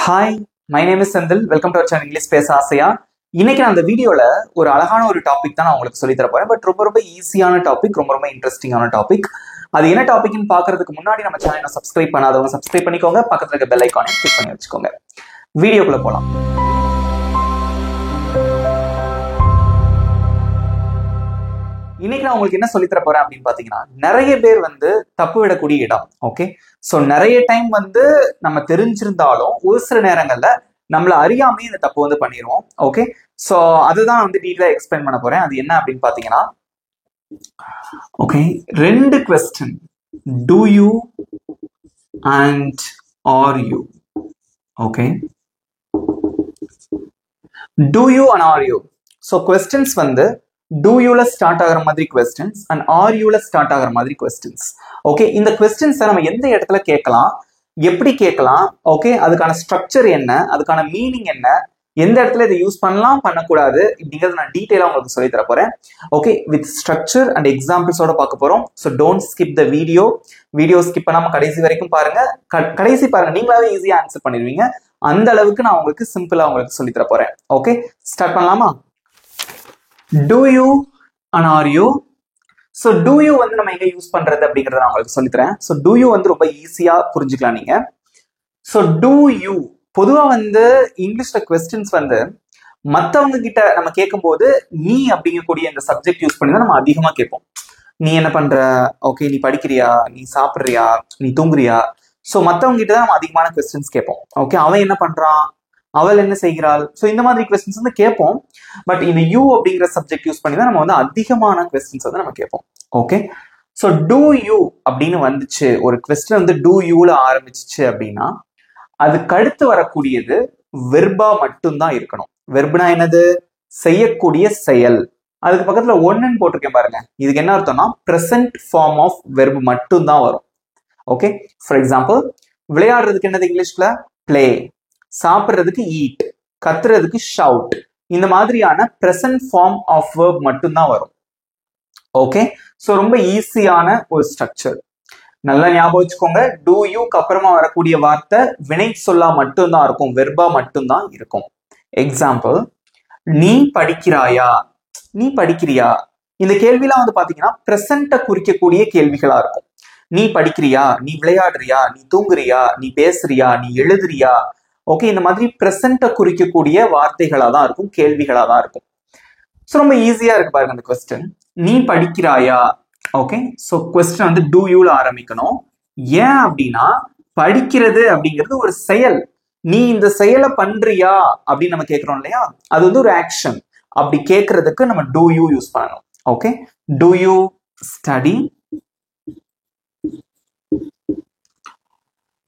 Hi, my name is Senthil. Welcome to our channel English பேச ஆசையா. இன்னைக்கு நான் அந்த வீடியோல ஒரு அழகான ஒரு டாபிக் தான் நான் உங்களுக்கு சொல்லி தர போறேன். பட் ரொம்ப ஈஸியான டாபிக், ரொம்ப இன்ட்ரெஸ்டிங்கான டாபிக். அது என்ன டாபிக்னு பாக்குறதுக்கு முன்னாடி நம்ம சேனலை சப்ஸ்கிரைப் பண்ணாதவங்க சப்ஸ்கிரைப் பண்ணிக்கோங்க. பக்கத்துல இருக்க பெல் ஐகானை கிளிக் பண்ணி வச்சுக்கோங்க. வீடியோக்குள்ள போலாம். இன்னைக்கு நான் உங்களுக்கு என்ன சொல்லி தர போறேன் அப்படின்னு பாத்தீங்கன்னா, நிறைய பேர் தப்பு விடக்கூடிய இடம். ஓகே, சோ நிறைய டைம் நம்ம தெரிஞ்சிருந்தாலும் ஒரு சில நேரங்கள்ல நம்மள அறியாமே இந்த தப்பு பண்ணிடுவோம். ஓகே, சோ அதுதான் டீட்டெயிலா எக்ஸ்பிளைன் பண்ண போறேன். அது என்ன அப்படின்னு பாத்தீங்கன்னா, ஓகே, ரெண்டு question, do you and are you. Okay, do you and are you. So questions do you ல ஸ்டார்ட் ஆகிற மாதிரி questions and are you ல ஸ்டார்ட் ஆகிற மாதிரி questions. ஓகே, இந்த questions நம்ம எந்த இடத்துல கேட்கலாம், எப்படி கேட்கலாம், ஓகே, அதுக்கான ஸ்ட்ரக்சர் என்ன, அதுக்கான மீனிங் என்ன, எந்த இடத்துல இதை யூஸ் பண்ணலாம் பண்ணக்கூடாது அப்படிங்கிறது நான் டீட்டெயிலா உங்களுக்கு சொல்லி தர போறேன். ஓகே, வித் ஸ்ட்ரக்சர் அண்ட் எக்ஸாம்பிள்ஸோட பார்க்க போறோம். So don't skip the video skip பண்ணாம கடைசி வரைக்கும் பாருங்க. கடைசி பாருங்க, நீங்களாவே ஈஸியா ஆன்சர் பண்ணிடுவீங்க. அந்த அளவுக்கு நான் உங்களுக்கு சிம்பிளா உங்களுக்கு சொல்லி தர போறேன். ஓகே, ஸ்டார்ட் பண்ணலாமா? Do you and are you. So do you நம்ம எங்க யூஸ் பண்றது அப்படிங்கறத நான் உங்களுக்கு சொல்லி தரேன். So do you ரொம்ப ஈஸியா புரிஞ்சுக்கலாம் நீங்க. So do you பொதுவா இங்கிலீஷ்ல क्वेश्चंस மத்தவங்க கிட்ட நம்ம கேட்கும்போது நீ அப்படிங்கக்கூடிய இந்த சப்ஜெக்ட் யூஸ் பண்ணி தான் நம்ம அதிகமா கேட்போம். நீ என்ன பண்ற, ஓகே, நீ படிக்கிறியா, நீ சாப்பிடுறியா, நீ தூங்குறியா. ஸோ மத்தவங்க கிட்ட தான் நம்ம அதிகமான क्वेश्चंस கேட்போம். ஓகே, அவன் என்ன பண்றான், அவள் என்ன செய்கிறாள். ஸோ இந்த மாதிரி क्वेश्चंस கேட்போம். பட் இந்த யூ அப்படிங்கிற சப்ஜெக்ட் யூஸ் பண்ணி தான் நம்ம அதிகமான क्वेश्चंस நம்ம கேட்போம். ஓகே, ஸோ டூ யூ அப்படின்னு வந்துச்சு, ஒரு क्वेश्चन டூ யூல ஆரம்பிச்சிச்சு அப்படின்னா அதுக்கு அடுத்து வரக்கூடியது வெர்பா மட்டும்தான் இருக்கணும். வெர்ப்னா என்னது? செய்யக்கூடிய செயல். அதுக்கு பக்கத்துல ஒன்னுன்னு போட்டிருக்கேன் பாருங்க. இதுக்கு என்ன அர்த்தம்னா பிரசன்ட் ஃபார்ம் ஆஃப் வெர்ப் மட்டும்தான் வரும். ஓகே, ஃபார் எக்ஸாம்பிள், விளையாடுறதுக்கு என்னது இங்கிலீஷ்ல? பிளே. சாப்பிட்றதுக்கு ஈட், கத்துறதுக்கு ஷவுட். இந்த மாதிரியான பிரசன்ட் ஃபார்ம் ஆஃப் வெர்ப் மட்டும்தான் வரும். ஓகே, ஸோ ரொம்ப ஈஸியான ஒரு ஸ்ட்ரக்சர். நல்லா ஞாபகம் வச்சுக்கோங்க. டூ யூக்கு அப்புறமா வரக்கூடிய வார்த்தை வினை சொல்லா மட்டும்தான் இருக்கும், வெர்பா மட்டும்தான் இருக்கும். எக்ஸாம்பிள், நீ படிக்கிறாயா, நீ படிக்கிறியா. இந்த கேள்விலாம் பாத்தீங்கன்னா பிரசன்ட குறிக்கக்கூடிய கேள்விகளா இருக்கும். நீ படிக்கிறியா, நீ விளையாடுறியா, நீ தூங்குறியா, நீ பேசுறியா, நீ எழுதுறியா. ஓகே, இந்த மாதிரி பிரசன்ட குறிக்கக்கூடிய வார்த்தைகளா தான் இருக்கும், கேள்விகளா தான் இருக்கும். ஸோ ரொம்ப ஈஸியா இருக்கு பாருங்க அந்த क्वेश्चन. நீ படிக்கிறாயா. ஓகே, ஸோ क्वेश्चन டூ யூல ஆரம்பிக்கணும். ஏன் அப்படின்னா படிக்கிறது அப்படிங்கிறது ஒரு செயல். நீ இந்த செயலை பண்றியா அப்படின்னு நம்ம கேட்கிறோம் இல்லையா, அது ஒரு ஆக்ஷன். அப்படி கேட்கறதுக்கு நம்ம டூ யூ யூஸ் பண்ணணும். Okay, do you study.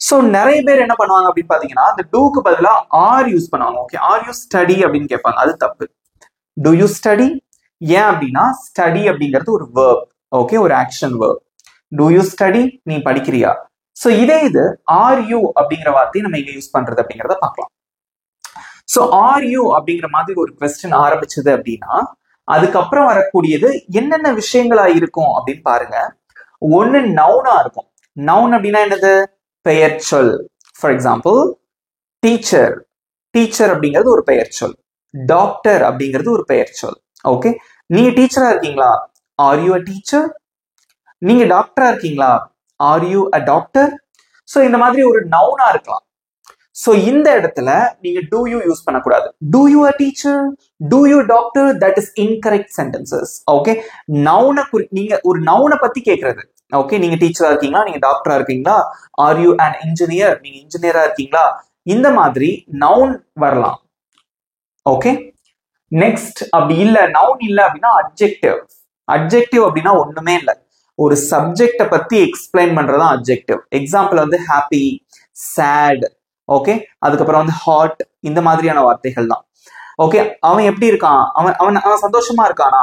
So நிறைய பேர் என்ன பண்ணுவாங்க அப்படின்னு பாத்தீங்கன்னா, இந்த டூக்கு பதிலா ஆர் யூஸ் பண்ணுவாங்க. ஓகே, ஆர் யூ ஸ்டடி அப்படின்னு கேட்பாங்க. அது தப்பு. Do you study. ஏன் அப்படின்னா ஸ்டடி அப்படிங்கிறது ஒரு வேர்ப். ஓகே, ஒரு action verb. Do you study, நீ படிக்கிறியா. சோ இதே இது ஆர் யூ அப்படிங்கிற வார்த்தையை நம்ம எங்க யூஸ் பண்றது அப்படிங்கிறத பார்க்கலாம். சோ ஆர் யூ அப்படிங்கிற மாதிரி ஒரு क्वेश्चन ஆரம்பிச்சது அப்படின்னா அதுக்கப்புறம் வரக்கூடியது என்னென்ன விஷயங்களா இருக்கும் அப்படின்னு பாருங்க. ஒன்னு நவுனா இருக்கும். நவுன் அப்படின்னா என்னது? பெயர் சொல். For example, teacher. டீச்சர் அப்படிங்கிறது ஒரு பெயர் சொல். டாக்டர் அப்படிங்கிறது ஒரு பெயர் சொல். ஓகே, நீங்க டீச்சரா இருக்கீங்களா? Are you a teacher? நீங்க டாக்டரா இருக்கீங்களா? Are you a doctor? So இந்த மாதிரி ஒரு நவுனா இருக்கலாம். ஸோ இந்த இடத்துல நீங்க டூ யூ யூஸ் பண்ணக்கூடாது. Do you a teacher, do you doctor, that is incorrect sentences. Okay, நவுனை நீங்க ஒரு நவுனை பத்தி கேட்கறது. ஓகே, நீங்க டீச்சரா இருக்கீங்களா, நீங்க டாக்டரா இருக்கீங்களா, ஆர் யூ அன் இன்ஜினியர், நீங்க இன்ஜினியரா இருக்கீங்களா, இந்த மாதிரி நவுன் வரலாம். ஓகே, நெக்ஸ்ட் அப்படி இல்ல, நவுன் இல்ல அப்படின்னா அட்ஜெக்டிவ். அட்ஜெக்டிவ் அப்படின்னா ஒண்ணுமே இல்லை, ஒரு சப்ஜெக்ட பத்தி எக்ஸ்பிளைன் பண்றதா adjective. Example happy, sad, okay, அதுக்கப்புறம் ஹாட், இந்த மாதிரியான வார்த்தைகள் தான். ஓகே, அவன் எப்படி இருக்கான், அவன் அவன் அவன் சந்தோஷமா இருக்கானா.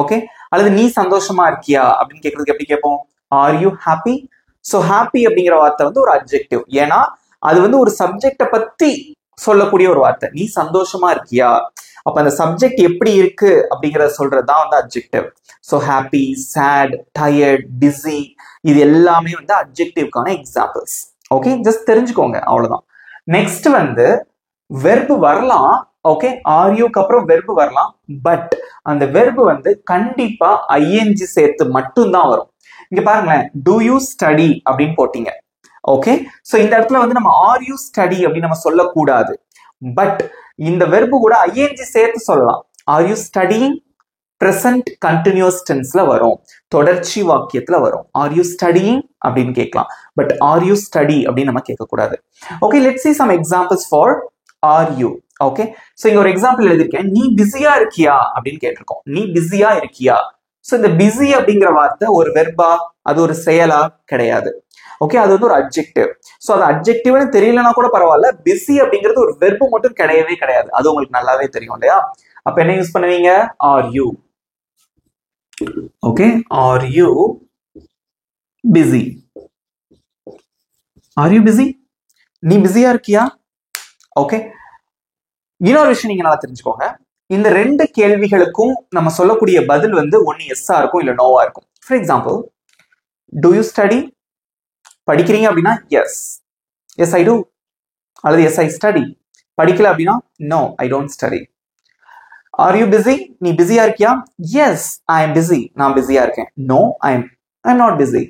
ஓகே, அல்லது நீ சந்தோஷமா இருக்கியா அப்படின்னு கேட்கறதுக்கு எப்படி கேட்போம்? R you happy. So happy அப்படிங்கிற வார்த்தை ஒரு அட்ஜெக்டிவ். ஏன்னா அது ஒரு சப்ஜெக்ட பத்தி சொல்லக்கூடிய ஒரு வார்த்தை. நீ சந்தோஷமா இருக்கியா, அப்ப அந்த சப்ஜெக்ட் எப்படி இருக்கு அப்படிங்கறத சொல்றதுதான் adjective. So happy, sad, tired, busy, இது எல்லாமே அட்ஜெக்டிவ்க்கான எக்ஸாம்பிள்ஸ். ஓகே, ஜஸ்ட் தெரிஞ்சுக்கோங்க, அவ்வளவுதான். நெக்ஸ்ட் வந்து வெர்பு வரலாம். ஓகே, ஆர்யூக்கு அப்புறம் வெர்பு வரலாம். பட் அந்த வெர்பு வந்து கண்டிப்பா ஐஎன்ஜி சேர்த்து மட்டும்தான் வரும். இங்க பாருங்களேன், டு யூ ஸ்டடி அப்படின்னு போட்டீங்க. ஓகே, சோ இந்த இடத்துல வந்து நம்ம ஆர் யூ ஸ்டடி அப்படின்னு நம்ம சொல்லக்கூடாது. பட் இந்த வெர்பு கூட ஐஎன்ஜி சேர்த்து சொல்லலாம். Are you studying present continuous tenseல வரும், தொடர்ச்சி வாக்கியத்துல வரும். ஆர் யூ ஸ்டடியிங் அப்படின்னு கேட்கலாம். பட் ஆர் யூ ஸ்டடி அப்படின்னு நம்ம கேட்கக்கூடாது. Okay, let's see some examples for are you. Okay, so இங்க ஒரு எக்ஸாம்பிள் எழுதிருக்கேன். நீ பிஸியா இருக்கியா அப்படின்னு கேட்டிருக்கோம். நீ பிஸியா இருக்கியா. சோ இந்த பிஸி அப்படிங்கிற வார்த்தை ஒரு வெர்பா, அது ஒரு செயலா கிடையாது. ஓகே, அது வந்து ஒரு அட்ஜெக்டிவ். சோ அது அட்ஜெக்டிவ்னு தெரியலனா கூட பரவாயில்ல, பிஸி அப்படிங்கிறது ஒரு வெர்பு மட்டும் கிடையவே கிடையாது. அது உங்களுக்கு நல்லாவே தெரியும் இல்லையா? அப்ப என்ன யூஸ் பண்ணுவீங்க? Are you. Okay, are you busy. R you busy? நீ பிஸியா இருக்கியா? ஓகே, இன்னொரு விஷயம் நீங்க நல்லா தெரிஞ்சுக்கோங்க. இந்த ரெண்டு கேள்விகளுக்கும் நம்ம சொல்லக்கூடிய பதில் வந்து ஒன்னு எஸ்ஸா இருக்கும், இல்ல நோவா இருக்கும். For example, do you study? படிக்கிறீங்க அப்படின்னா எஸ், எஸ் ஐ டூ, அல்லது எஸ் ஐ ஸ்டடி. படிக்கல அப்படின்னா no, I don't study. Are you busy? நீ பிஸியா இருக்கியா? எஸ், ஐ எம் பிஸி, நான் பிஸியா இருக்கேன். No, I am not busy.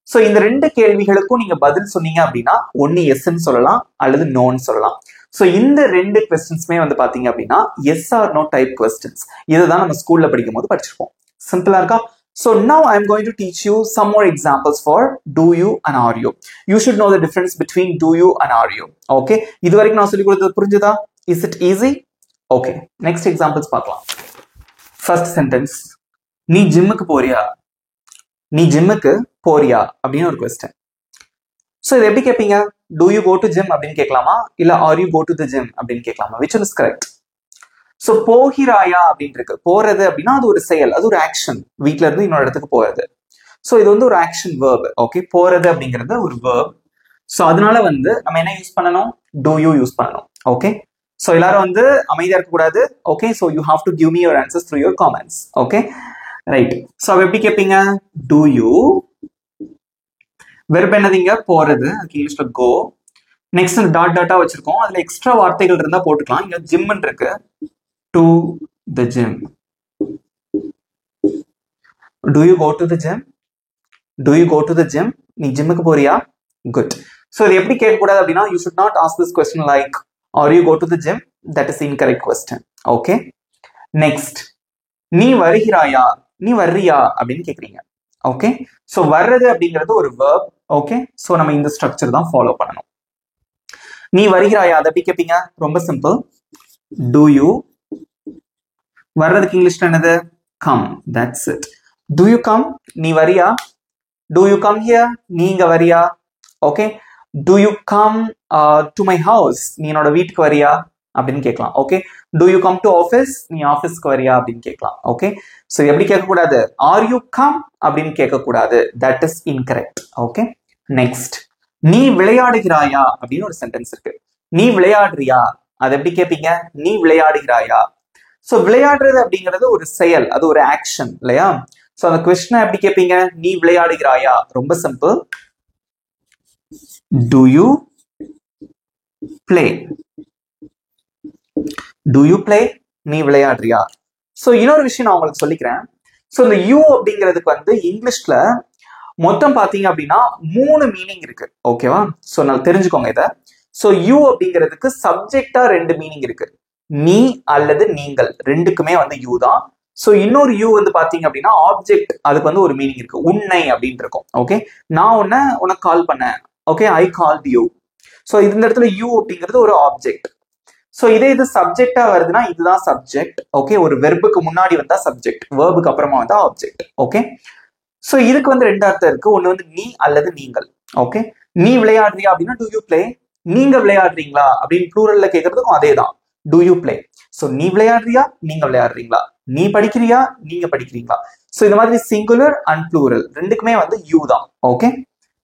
So இந்த ரெண்டு கேள்விகளுக்கும் நீங்க பதில் சொன்னீங்க அப்படின்னா ஒன்னு எஸ்ன்னு சொல்லலாம், அல்லது நோன்னு சொல்லலாம். சோ இந்த ரெண்டு கொஸ்டின்ஸ்மே வந்து பாத்தீங்க அப்படின்னா yes or no type questions. இதுதான் நம்ம ஸ்கூல்ல படிக்கும் போது படிச்சிருப்போம். சிம்பிளா இருக்கா? So now I am going to teach you some more examples for do you and are you. You should know the difference between do you and are you. Okay, இது வரைக்கும் நான் சொல்லி கொடுத்தது புரிஞ்சுதா? Is it easy? Okay, next examples பார்க்கலாம். First sentence, நீ ஜிம்முக்கு போறியா? நீ ஜிம்முக்கு போறியா அப்படின்னு ஒரு question. So இது எப்படி கேட்பீங்க? Do you go to gym அப்படின்னு கேட்கலாமா, இல்ல are you go to the gym அப்படின்னு கேட்கலாமா? Which one is correct? So போகிறாயா அப்படின்னு இருக்கு. போறது அப்படின்னா அது ஒரு செயல், அது ஒரு ஆக்ஷன். வீட்ல இருந்து இன்னொரு இடத்துக்கு போறது. சோ இது வந்து ஒரு ஆக்ஷன் வேர்ப். ஓகே, போறது அப்படிங்கிறது ஒரு வேர்ப். சோ அதனால வந்து நம்ம என்ன யூஸ் பண்ணணும்? டு யூ யூஸ் பண்ணணும். ஓகே, சோ எல்லாரும் வந்து அமைதியா இருக்க கூடாது. Okay, so you have to give me your answers through your comments. Okay, right. So எப்படி கேட்பீங்க? டு யூ, வெர்ப் என்னதுங்க? போறது, அதுக்கு இங்கிலீஷ்ல கோ. நெக்ஸ்ட் டாட் டாட்டா வச்சிருக்கோம், அதுல எக்ஸ்ட்ரா வார்த்தைகள் இருந்தா போட்டுக்கலாம். இங்க ஜிம்னு இருக்கு, to the gym. Do you go to the gym? Do you go to the gym? நீ ஜிம்முக்கு போறியா? Good. So இது எப்படி கேட்க கூடாது அப்படின்னா you should not ask this question like are you go to the gym? That is incorrect question. Okay. Next, நீ வருகிறாயா? நீ வர்றியா அப்படின்னு கேக்குறீங்க. ஓகே, சோ வர்றது அப்படிங்கிறது ஒரு verb. ஓகே, சோ நம்ம இந்த ஸ்ட்ரக்சர் தான் ஃபாலோ பண்ணணும். நீ வருகிறாயா அதை எப்படி கேட்பீங்க? ரொம்ப சிம்பிள். Do you, வர்றதுக்கு இங்கிலீஷ்ல என்னது? Come. That's it. To you come? நீ வரியா? To you come here? நீங்க வரியா? Okay, to you come to my house? நீ என்னோட வீட்டுக்கு வரியா அப்படின்னு கேட்கலாம். Okay, to you come to office? நீ ஆஃபீஸ்க்கு வரியா அப்படின்னு கேட்கலாம். ஓகே, சோ எப்படி கேட்கக்கூடாது? ஆர் யூ கம் அப்படின்னு கேட்கக்கூடாது. That is incorrect. Okay, next, நீ விளையாடுகிறாயா அப்படின்னு ஒரு சென்டென்ஸ் இருக்கு. நீ விளையாடுறியா அதை எப்படி கேட்பீங்க? நீ விளையாடுகிறாயா. சோ விளையாடுறது அப்படிங்கிறது ஒரு செயல், அது ஒரு ஆக்ஷன் இல்லையா? சோ அந்த கொஸ்டினை எப்படி கேட்பீங்க? நீ விளையாடுகிறாயா. ரொம்ப simple. Do you play? Do you play? நீ விளையாடுறியா. சோ இன்னொரு விஷயம் நான் உங்களுக்கு சொல்லிக்கிறேன். சோ இந்த யூ அப்படிங்கிறதுக்கு வந்து இங்கிலீஷ்ல மொத்தம் பாத்தீங்க அப்படின்னா 3 மீனிங் இருக்கு. ஓகேவா? சோ நான் தெரிஞ்சுக்கோங்க இத. சோ யூ அப்படிங்கிறதுக்கு சப்ஜெக்டா 2 மீனிங் இருக்கு. நீ அல்லது நீங்கள், ரெண்டுக்குமே வந்து யூ தான். சோ இன்னொரு யூ வந்து பாத்தீங்க அப்படின்னா ஆப்ஜெக்ட், அதுக்கு வந்து ஒரு மீனிங் இருக்கு. உன்னை அப்படின்னு இருக்கும். ஓகே, நான் உனக்கு கால் பண்ணேன். Okay, I called you. So இந்த இடத்துல யூ அப்படிங்கிறது ஒரு ஆப்ஜெக்ட். சோ இதே இது சப்ஜெக்டா வருதுன்னா இதுதான் சப்ஜெக்ட். ஓகே, ஒரு வெர்புக்கு முன்னாடி வந்தா சப்ஜெக்ட், வெர்புக்கு அப்புறமா வந்தா ஆப்ஜெக்ட். ஓகே, சோ இதுக்கு வந்து 2 அர்த்தம் இருக்கு. ஒன்னு வந்து நீ அல்லது நீங்கள். ஓகே, நீ விளையாடுறியா அப்படின்னா டு யூ பிளே. நீங்க விளையாடுறீங்களா அப்படின்னு ப்ளூரல்ல கேட்கறதுக்கும் அதே தான். Do you play? So நீ விளையாடுறியா, நீங்க விளையாடுறீங்களா. நீ படிக்கிறியா, நீங்க படிக்கிறீங்களா. சோ இந்த மாதிரி சிங்குலர் அண்ட் ப்ளூரல் ரெண்டுக்குமே வந்து யூ தான். ஓகே,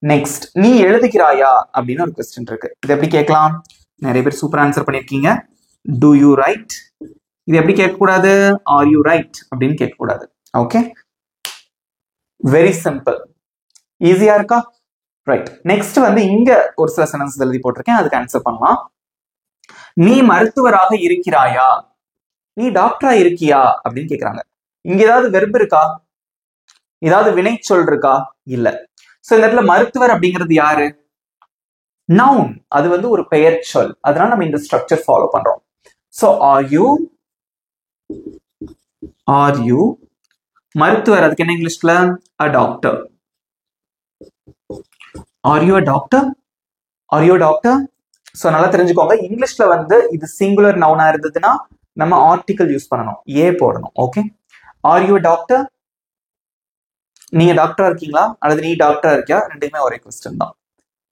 நெக்ஸ்ட், நீ எழுதுகிறாயா அப்படின்னு ஒரு கொஸ்டின் இருக்கு. இது எப்படி கேட்கலாம்? நிறைய பேர் சூப்பர் ஆன்சர் பண்ணிருக்கீங்க. Do you write? இது எப்படி கேட்கக்கூடாது? Are you right அப்படின்னு கேட்கக்கூடாது. Okay, very simple. ஈஸியா இருக்கா? ரைட். நெக்ஸ்ட் வந்து இங்க ஒரு சில சென்டென்ஸ் எழுதி போட்டிருக்கேன், அதுக்கு ஆன்சர் பண்ணலாம். நீ மருத்துவராக இருக்கிறாயா, நீ டாக்டரா இருக்கியா அப்படின்னு கேக்குறாங்க. இங்க ஏதாவது வெர்ப் இருக்கா, ஏதாவது வினை சொல் இருக்கா? இல்ல. சோ இந்த இடத்துல மருத்துவர் அப்படிங்கிறது யாரு? நவுன். அது வந்து ஒரு பெயர் சொல். அதனால நம்ம இந்த ஸ்ட்ரக்சர் ஃபாலோ பண்றோம். சோ ஆர் யூ மருத்துவர், அதுக்கு என்ன இங்கிலீஷ்ல? a doctor. are you a doctor? are you a doctor? So நல்லா தெரிஞ்சுக்கோங்க, இங்கிலீஷ்ல வந்து இது சிங்குலர் நவுனா இருந்ததுன்னா நம்ம ஆர்டிகல் யூஸ் பண்ணணும், ஏ போடணும். Okay, are you doctor? நீங்க டாக்டரா இருக்கீங்களா அல்லது நீ டாக்டரா இருக்கியா? ரெண்டுமே ஒரே கொஸ்டின் தான்.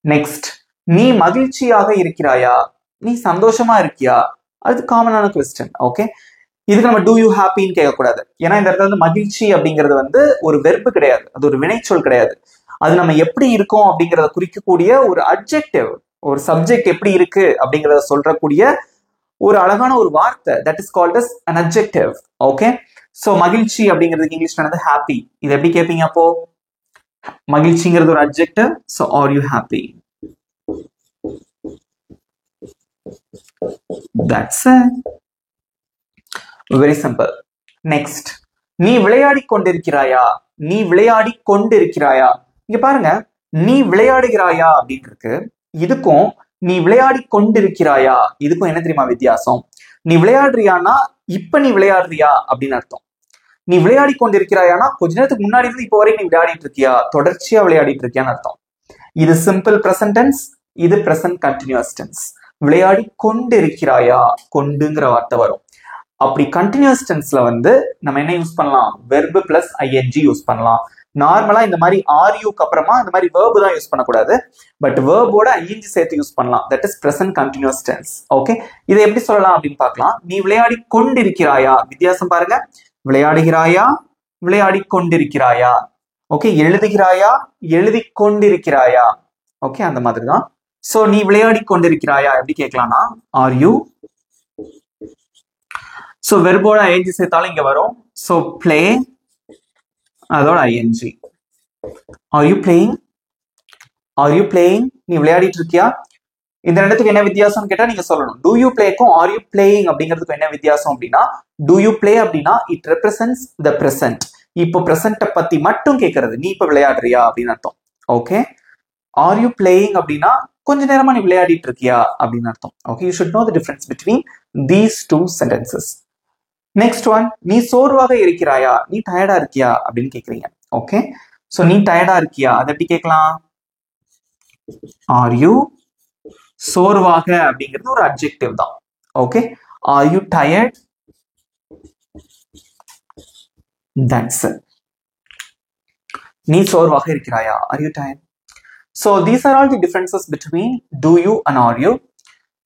நெக்ஸ்ட், நீ மகிழ்ச்சியாக இருக்கிறாயா, நீ சந்தோஷமா இருக்கியா? அது காமனான கொஸ்டின். ஓகே, இதுக்கு நம்ம டூ யூ ஹாப்பின்னு கேட்கக்கூடாது. ஏன்னா இந்த இடத்துல வந்து மகிழ்ச்சி அப்படிங்கிறது வந்து ஒரு வெர்பு கிடையாது, அது ஒரு வினைச்சொல் கிடையாது. அது நம்ம எப்படி இருக்கோம் அப்படிங்கிறத குறிக்கக்கூடிய ஒரு அட்ஜெக்டிவ், ஒரு சப்ஜெக்ட் எப்படி இருக்கு அப்படிங்கிறத சொல்றக்கூடிய ஒரு அழகான ஒரு வார்த்தை. That is called as an adjective. Okay, so மகிழ்ச்சி அப்படிங்கிறதுக்கு இங்கிலீஷ்ல வந்து ஹாப்பி. இது எப்படி கேட்பீங்க அப்போ? மகிழ்ச்சிங்கிறது ஒரு adjective. So R you happy? That's it. Very simple. Next, நீ விளையாடி கொண்டிருக்கிறாயா, நீ விளையாடி கொண்டிருக்கிறாயா. இங்க பாருங்க, நீ விளையாடுகிறாயா அப்படின்னு இருக்கு. இதுக்கும் நீ விளையாடி கொண்டிருக்கிறாயா இதுக்கும் என்ன தெரியுமா வித்தியாசம்? நீ விளையாடுறியானா இப்ப நீ விளையாடுறியா அப்படின்னு அர்த்தம். நீ விளையாடி கொண்டிருக்கிறாயானா கொஞ்ச நேரத்துக்கு முன்னாடி இருந்து இப்போ வரைக்கும் நீ விளையாடிட்டு இருக்கியா, தொடர்ச்சியா விளையாடிட்டு இருக்கியான்னு அர்த்தம். இது சிம்பிள் பிரசன்ட் டென்ஸ், இது பிரசன்ட் கண்டினியூஸ் டென்ஸ். விளையாடி கொண்டிருக்கிறாயா, கொண்டுங்கிற வார்த்தை வரும். அப்படி கண்டினியூஸ் டென்ஸ்ல வந்து நம்ம என்ன யூஸ் பண்ணலாம்? வெர்பு பிளஸ் ஐஎன்ஜி யூஸ் பண்ணலாம். நார்மலா இந்த மாதிரி ஆர்யூக்கு அப்புறமா இந்த மாதிரி வேர்பு தான் யூஸ் பண்ணக்கூடாது, பட் வேர்போட ஐஎன்ஜி சேர்த்து யூஸ் பண்ணலாம். That is present continuous tense. Okay, இதை எப்படி சொல்லலாம் அப்படின்னு பார்க்கலாம். நீ விளையாடி கொண்டிருக்கிறாயா, வித்தியாசம் பாருங்க. விளையாடுகிறாயா, விளையாடி கொண்டிருக்கிறாயா. ஓகே, எழுதுகிறாயா, எழுதி கொண்டிருக்கிறாயா. ஓகே, அந்த மாதிரி தான். சோ நீ விளையாடி கொண்டிருக்கிறாயா எப்படி கேட்கலாம்னா ஆர் யூ. சோ வெர்போட ஐஎன்ஜி சேர்த்தாலும் இங்க வரும். சோ பிளே, அதோட I N G. Are you playing, are you playing, நீ விளையாடிட்டு இருக்கியா. இந்த ரெண்டுத்துக்கு என்ன வித்தியாசம் கேட்டா நீங்க சொல்லணும். டூ யூ பிளேக்கும் ஆர் யூ பிளேயிங் அப்படிங்கிறதுக்கு என்ன வித்தியாசம் அப்படின்னா, டூ யூ பிளே அப்படின்னா இட் ரெப்ரசன்ட்ஸ் த பிரசன்ட். இப்போ பிரசன்ட பத்தி மட்டும் கேட்கறது, நீ இப்ப விளையாடுறியா அப்படின்னு அர்த்தம். ஓகே, ஆர் யூ பிளேயிங் அப்படின்னா கொஞ்ச நேரமா நீ விளையாடிட்டு இருக்கியா அப்படின்னு அர்த்தம். Okay, you should know the difference between these two sentences. Next one, நீ சோர்வாக இருக்கிறாயா, நீ டயர்டா இருக்கியா அப்படின்னு கேக்குறீங்க. ஓகே, சோ நீ டயர்டா இருக்கியா அதை எப்படி கேட்கலாம்? Are you. சோர்வாக அப்படிங்கிறது ஒரு அட்ஜெக்டிவ் தான். Okay, are you tired? That's it. நீ சோர்வாக இருக்கிறாயா, are you tired? So these are all the differences between do you and are you.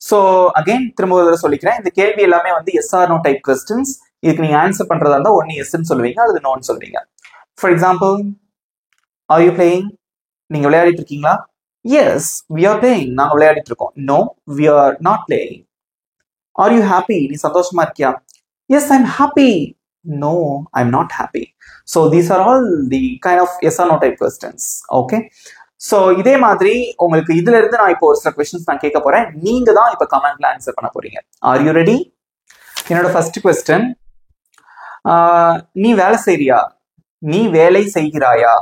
So again திரும்ப ஒரு தடவை சொல்லிக்கிறேன், இந்த கேள்வி எல்லாமே வந்து yes or no type questions. இதுக்கு நீங்க ஆன்சர் பண்றதா இருந்தா ஒன்னு எஸ்ன்னு சொல்லுவீங்க அல்லது நோன்னு சொல்லுவீங்க. For example, R you playing, நீங்க விளையாடிட்டு இருக்கீங்களா? எஸ் we are playing, நாங்க விளையாடிட்டு இருக்கோம். No we are not playing. Are you happy, நீ சந்தோஷமா இருக்கியா? Yes I am happy. No I am not happy. So these are all the kind of yes or no type questions. Okay, so இதே மாதிரி உங்களுக்கு இதுல இருந்து நான் இப்போ ஒரு சில கொஸ்டின்ஸ் நான் கேட்க போறேன். நீங்க தான் இப்ப கமெண்ட்ல ஆன்சர் பண்ண போறீங்க. Are you ready? என்னோட ஃபர்ஸ்ட் கொஸ்டின், நீ வேலை செய்றியா, நீ வேலை செய்கிறாயா,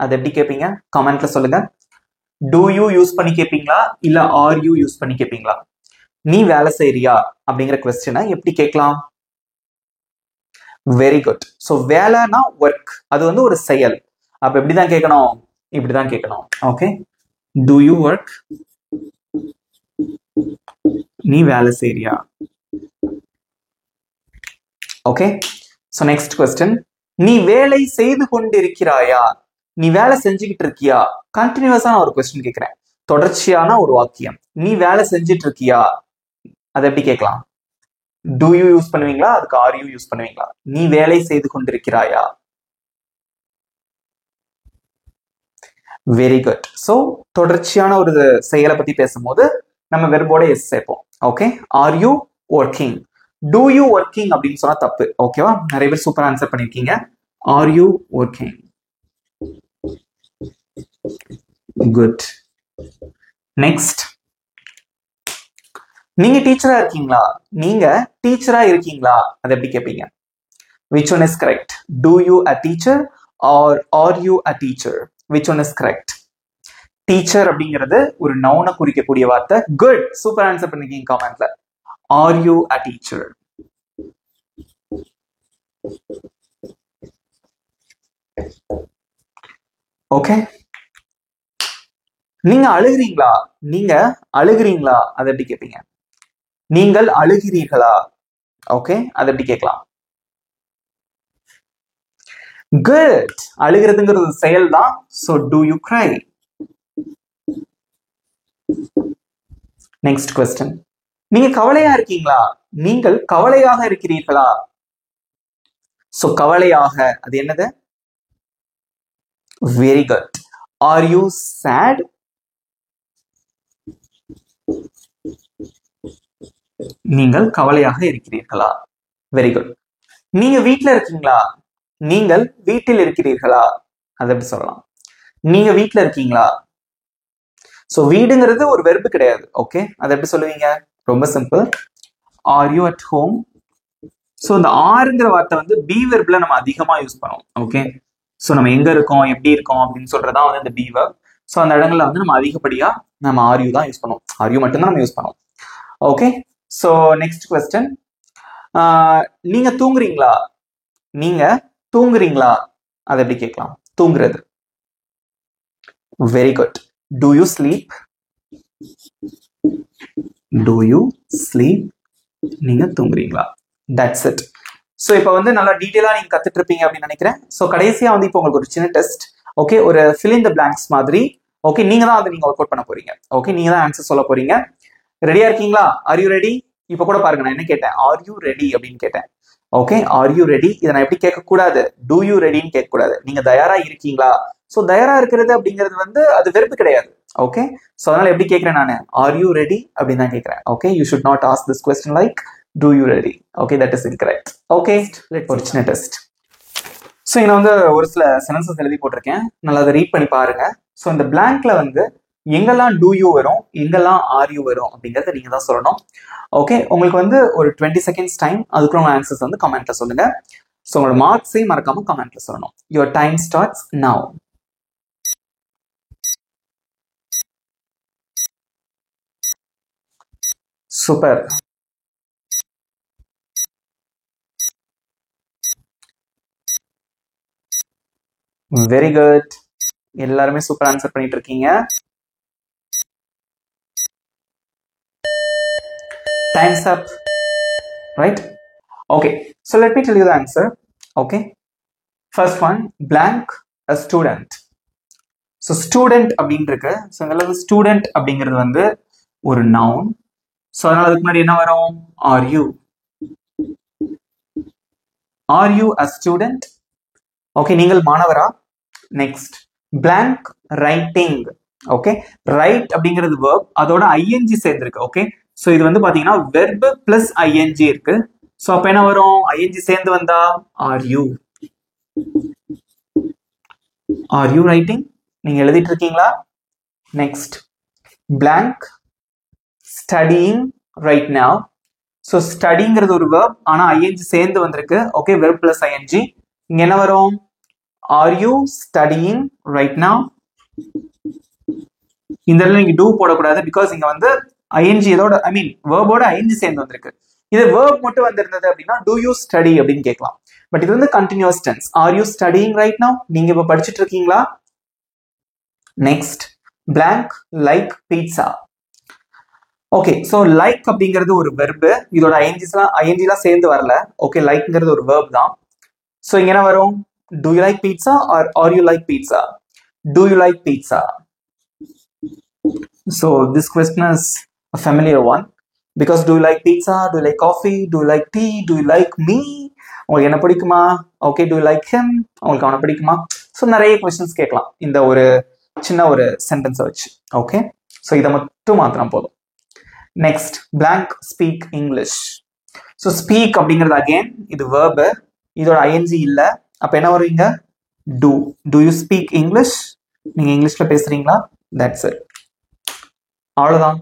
அது எப்படி கேட்பீங்க? கமெண்ட்ல சொல்லுங்க. டூ யூ யூஸ் பண்ணி கேட்பீங்களா இல்ல ஆர் யூ யூஸ் பண்ணி கேட்பீங்களா? நீ வேலை செய்றியா அப்படிங்கிற கொஸ்டினை எப்படி கேட்கலாம்? Very good. சோ வேலைனா ஒர்க், அது வந்து ஒரு செயல். அப்ப எப்படிதான் கேட்கணும்? இப்படிதான் கேட்கணும். ஓகே, do you work, நீ வேலை செய்றியா. ஓகே, சோ நெக்ஸ்ட் கொஸ்டின், நீ வேலை செய்து கொண்டிருக்கிறாயா, நீ வேலை செஞ்சுக்கிட்டு இருக்கியா. கண்டினியூஸான ஒரு கொஸ்டின் கேட்கிறேன், தொடர்ச்சியான ஒரு வாக்கியம். நீ வேலை செஞ்சுட்டு இருக்கியா, அதை எப்படி கேட்கலாம்? do you யூஸ் பண்ணுவீங்களா, அதுக்கு are you யூஸ் பண்ணுவீங்களா? நீ வேலை செய்து கொண்டிருக்கிறாயா. Very good. சோ தொடர்ச்சியான ஒரு செயலை பத்தி பேசும்போது நம்ம வெர்போட எஸ் சேர்ப்போம். Okay, are you working. Do you working அப்படின்னு சொன்னா தப்பு. ஓகேவா, நிறைய பேர் சூப்பரா ஆன்சர் பண்ணிருக்கீங்க. Are you working. Good. Next, நீங்க டீச்சரா இருக்கீங்களா? நீங்க டீச்சரா இருக்கீங்களா? அதை எப்படி கேட்பீங்க? Which one is correct? Do you a teacher or are you a teacher? Which one is correct? Teacher அப்படிங்கிறது ஒரு நவுனை குறிக்கக்கூடிய வார்த்தை. குட், சூப்பர் ஆன்சர் பண்ணிருக்கீங்க காமெண்ட்ல. Are you a teacher? Okay. நீங்க அழுகிறீங்களா? நீங்க அழுகிறீங்களா? அதை எப்படி கேட்பீங்க? நீங்கள் அழுகிறீர்களா? ஓகே, அதை எப்படி கேட்கலாம்? குட், அழுகிறதுங்கிறது செயல் தான். So do you cry? Next question. நீங்க கவலையா இருக்கீங்களா? நீங்கள் கவலையாக இருக்கிறீர்களா? சோ கவலையாக அது என்னது? Very good. Are you sad? நீங்கள் கவலையாக இருக்கிறீர்களா? Very good. நீங்க வீட்டில் இருக்கீங்களா? நீங்கள் வீட்டில் இருக்கிறீர்களா? அதை எப்படி சொல்லலாம்? நீங்க வீட்டில் இருக்கீங்களா? ஸோ வீடுங்கிறது ஒரு வெர்பு கிடையாது. ஓகே, அதை எப்படி சொல்லுவீங்க? ரொம்ப simple. Are you at home? So இந்த ஆறுங்கிற வார்த்தை வந்து பி வெர்ப்ல நம்ம அதிகமா யூஸ் பண்ணுவோம். ஓகே, ஸோ நம்ம எங்க இருக்கோம், எப்படி இருக்கோம் அப்படின்னு சொல்றதா வந்து இந்த பி வெர்ப். ஸோ அந்த இடங்கள்ல வந்து நம்ம அதிகப்படியா நம்ம ஆர்யூ தான் யூஸ் பண்ணுவோம். ஆர்யூ மட்டும்தான் நம்ம யூஸ் பண்ணுவோம். Okay, so next question. நீங்க தூங்குறீங்களா? நீங்க தூங்குறீங்களா? அதை எப்படி கேட்கலாம்? தூங்குறது. Very good. Do you sleep? Do you sleep? நீங்க தூங்குறீங்களா? That's it. ஸோ இப்போ வந்து நல்லா டீட்டெயிலாக நீங்க கத்துட்டு இருப்பீங்க அப்படின்னு நினைக்கிறேன். ஸோ கடைசியா வந்து இப்போ உங்களுக்கு ஒரு சின்ன டெஸ்ட். ஓகே, ஒரு fill in the blanks மாதிரி. ஓகே, நீங்க தான் அதை நீங்க ஒர்க் அவுட் பண்ண போறீங்க. ஓகே, நீங்க தான் ஆன்சர் சொல்ல போறீங்க. ரெடியா இருக்கீங்களா? Are you ready? இப்போ கூட பாருங்க, நான் என்ன கேட்டேன்? ஆர் யூ ரெடி அப்படின்னு கேட்டேன். Okay, are you ready? இதை நான் எப்படி கேட்கக்கூடாது? டூ யூ ரெடின்னு கேட்கக்கூடாது. நீங்க தயாரா இருக்கீங்களா? ஸோ தயாரா இருக்கிறது அப்படிங்கிறது வந்து அது வெறுப்பு கிடையாது. ஓகே, ஸோ அதனால எப்படி கேட்கிறேன் நான்? ஆர் யூ ரெடி அப்படின்னு தான் கேட்கிறேன். Okay, you should not ask this question like do you ready. Okay, that is incorrect. Okay, ஒரு சின்ன டெஸ்ட். ஸோ இங்க வந்து ஒரு சில சென்டென்சஸ் எழுதி போட்டிருக்கேன், நல்லா அதை ரீட் பண்ணி பாருங்க. ஸோ இந்த பிளாங்க்ல வந்து எங்கெல்லாம் டூ யூ வரும், எங்கெல்லாம் ஆர் யூ வரும் அப்படிங்கறத நீங்க தான் சொல்லணும். ஓகே, உங்களுக்கு வந்து ஒரு 20 செகண்ட்ஸ் டைம். அதுக்குள்ள உங்க ஆன்சர்ஸ் வந்து கமெண்ட்ல சொல்லுங்க. ஸோ உங்களோட மார்க்ஸையும் மறக்காம கமெண்ட்ல சொல்லணும். Your time starts now. Super. Very good. எல்லாருமே சூப்பர் ஆன்சர் பண்ணிட்டு இருக்கீங்க. Time's up. Right? Okay. So let me tell you the answer. Okay. First one, blank, a student. So student அப்படின்னு இருக்கு. So இதில் student அப்படிங்கிறது வந்து ஒரு noun. So அதனால அதுக்கு முன்னாடி என்ன வரும்? Are you? Are you a student? Okay, நீங்கள் மாணவரா? Next, blank, writing. Okay, write அப்படிங்கிறது verb, அதோட ing சேர்ந்திருக்கு. Okay, so இது வந்து பாத்தீங்கன்னா verb plus ing இருக்கு. So அப்ப என்ன வரும்? ing சேர்ந்து வந்தா are you? Are you writing? நீங்க எழுதிட்டு இருக்கீங்களா? Next, blank, studying right now. So studyங்கிறது ஒரு verb, ஆனா ing சேர்ந்து வந்திருக்கு. Okay, verb plus ing. இங்க என்ன வரும்? Are you studying right now? இந்த இடத்துல நீங்க do போடக்கூடாது, பிகாஸ் இங்க வந்து ing இதோட ஐ மீன் வேர்போட ing சேர்ந்து வந்திருக்கு. இது வேர்ப் மட்டும் வந்திருந்தது அப்படின்னா do you study அப்படின்னு கேட்கலாம். பட் இது வந்து continuous tense. Are you studying right now? நீங்க இப்ப படிச்சுட்டு இருக்கீங்களா? Next, blank, like pizza. Okay, so like அப்படிங்கிறது ஒரு வெர்பு, இதோட ஐஎன்ஜிலாம் சேர்ந்து வரல. ஓகே, லைக்ங்கிறது ஒரு வெர்ப் தான். ஸோ இங்க என்ன வரும்? Do you like pizza or are you like pizza? Do you like pizza? So this question is a familiar one, because do you like pizza? Do you like coffee? Do you like tea? Do you like me? உங்களுக்கு என்ன பிடிக்குமா? Okay, do you like him? உங்களுக்கு அவனை பிடிக்குமா? So நிறைய questions கேட்கலாம் இந்த ஒரு சின்ன ஒரு சென்டென்ஸை வச்சு. ஓகே, ஸோ இதை மட்டும் மாத்திரம் போதும். Next, blank, speak English. So speak அப்படிங்கிறது அகெயின் இது வேர்பு, இதோட ஐஎன்ஜி இல்லை. அப்ப என்ன வருவீங்க? do. Do you speak English? நீங்க இங்கிலீஷ்ல பேசுறீங்களா? That's it. அவ்வளவுதான்.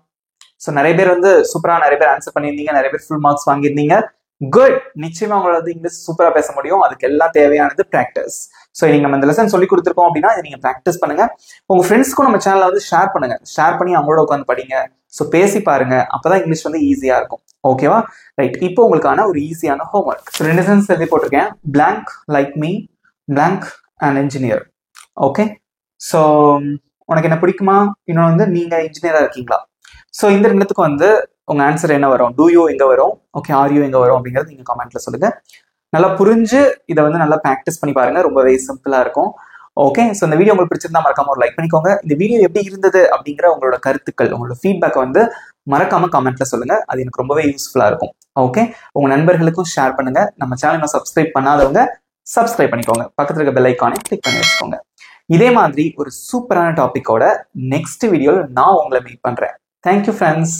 ஸோ நிறைய பேர் வந்து சூப்பரா நிறைய பேர் ஆன்சர் பண்ணியிருந்தீங்க, நிறைய பேர் ஃபுல் மார்க்ஸ் வாங்கியிருந்தீங்க. குட். நிச்சயமா உங்களால வந்து இங்கிலீஷ் சூப்பரா பேச முடியும். அதுக்கு எல்லாம் தேவையானது பிராக்டிஸ். ஸோ நீங்க நம்ம இந்த லெசன் சொல்லி கொடுத்துருக்கோம் அப்படின்னா இதை நீங்க பிராக்டிஸ் பண்ணுங்க. உங்க ஃப்ரெண்ட்ஸ்க்கும் நம்ம சேனலை வந்து ஷேர் பண்ணுங்க. ஷேர் பண்ணி அவங்களோட உட்காந்து படிங்க. ஸோ பேசி பாருங்க. அப்பதான் இங்கிலீஷ் வந்து ஈஸியா இருக்கும். ஓகேவா? ரைட். இப்போ உங்களுக்கான ஒரு ஈஸியான ஹோம்ஒர்க். ஸோ 2 சென்டென்ஸ் எழுதி போட்டிருக்கேன். blank like me, blank an engineer. Okay. So உனக்கு என்ன பிடிக்குமா? இன்னொன்று வந்து நீங்க இன்ஜினியரா இருக்கீங்களா? ஸோ இந்த ரெண்டுத்துக்கும் வந்து உங்க ஆன்சர் என்ன வரும்? டூ யூ எங்க வரும்? ஓகே, ஆர் யூ எங்க வரும் அப்படிங்கிறது நீங்க கமெண்ட்ல சொல்லுங்க. நல்லா புரிஞ்சு இதை வந்து நல்லா ப்ராக்டிஸ் பண்ணி பாருங்க. ரொம்பவே சிம்பிளா இருக்கும். ஓகே. ஸோ இந்த வீடியோ உங்களுக்கு பிடிச்சிருந்தா மறக்காம ஒரு லைக் பண்ணிக்கோங்க. இந்த வீடியோ எப்படி இருந்தது அப்படிங்கிற உங்களோட கருத்துக்கள், உங்களோட ஃபீட்பேக் வந்து மறக்காம கமெண்ட்ல சொல்லுங்க. அது எனக்கு ரொம்பவே யூஸ்ஃபுல்லா இருக்கும். ஓகே. உங்க நண்பர்களுக்கும் ஷேர் பண்ணுங்க. நம்ம சேனலை சப்ஸ்கிரைப் பண்ணாதவங்க சப்ஸ்கிரைப் பண்ணிக்கோங்க. பக்கத்துல இருக்க பெல் ஐக்கானை கிளிக் பண்ணி வச்சுக்கோங்க. இதே மாதிரி ஒரு சூப்பரான டாபிக்கோட நெக்ஸ்ட் வீடியோல நான் உங்களை மீட் பண்றேன். Thank you friends.